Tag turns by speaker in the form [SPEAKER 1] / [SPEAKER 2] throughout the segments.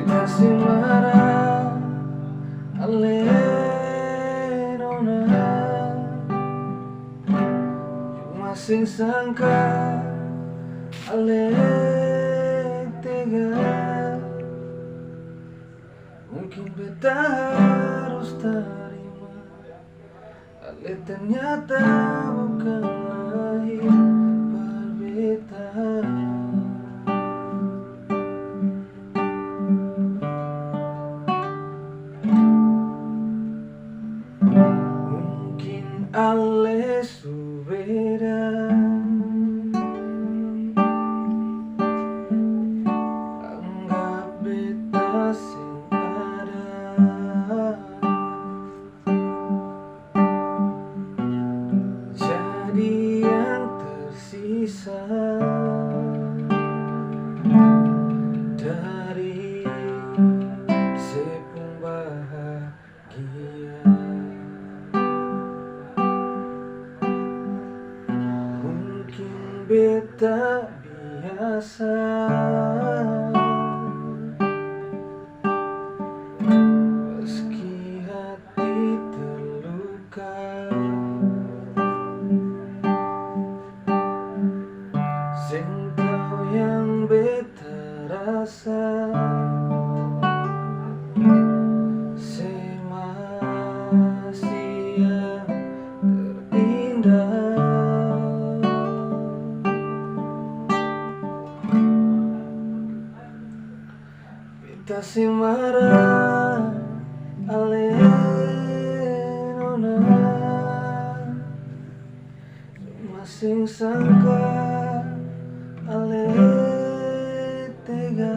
[SPEAKER 1] Beta sing marah alenona, cuma sing sangka ale tega. Mungkin beta harus terima ale ternyata bukan lahir berbeda. Mungkin ale su beda, anggap beta sing ada, jadi yang tersisa dari sepung bahagia. Mungkin beta biasa, meski hati terluka, sing tau yang beta rasa, masih yang terindah. Beta sing marah alenona, cuma sing sangka ale tega.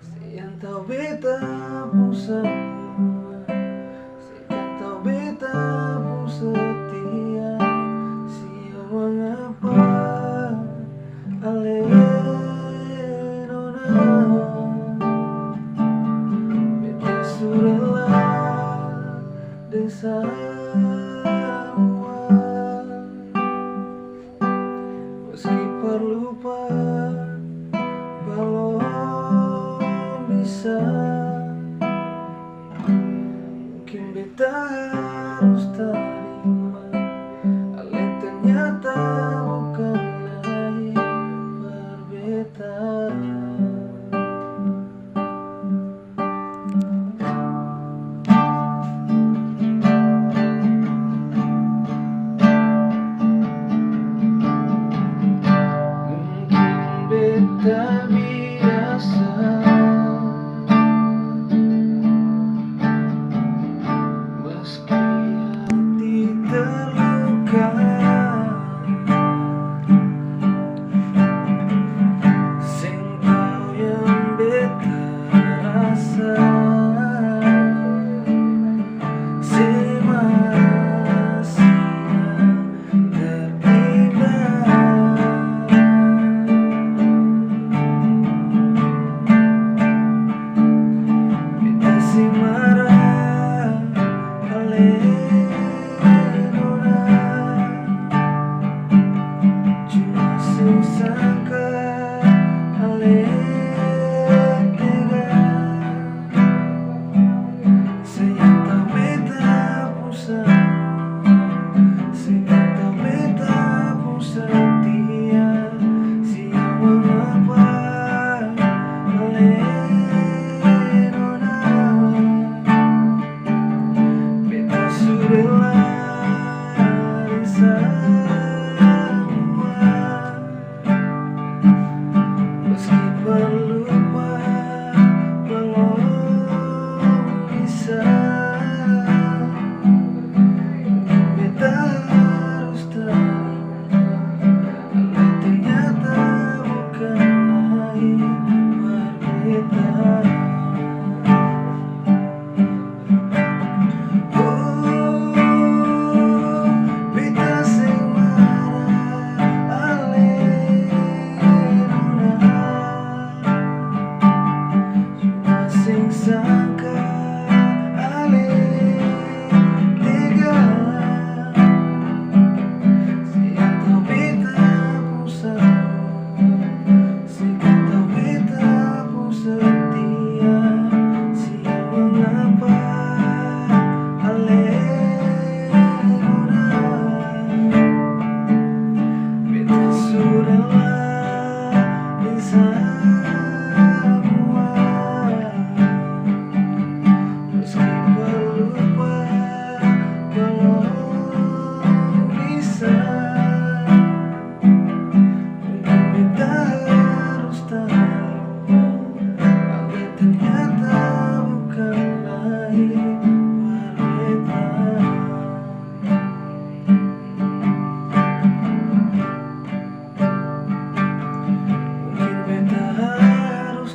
[SPEAKER 1] Siang tau beta pun semua, siang tau beta pun setia. Siang mengapa alenona, beta surela dan semua, meski perlu belum bisa. Mungkin beta harus terima ale ternyata bukan lahir berbeda. Mungkin beta biasa, meski hati terluka, sing tau yang beta rasa, sing masih yang terindah. Beta sing marah alenona, cuma sing sangka ale tega. Siang tau beta pun semua, siang tau beta pun setia. Siang mengapa alenona, beta surela dan semua, meski perlu belum bisa. Beta harus terima ale ternyata bukan lahir berbeda. Beta sing marah alenona, cuma sing sangka ale tega. Siang tau beta pun semua, siang tau beta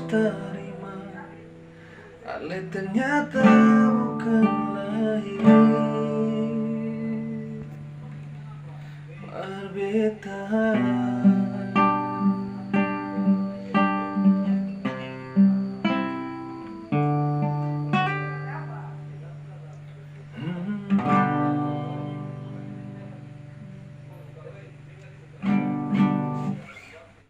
[SPEAKER 1] terima. Ale ternyata bukanlah ini. Berbeda.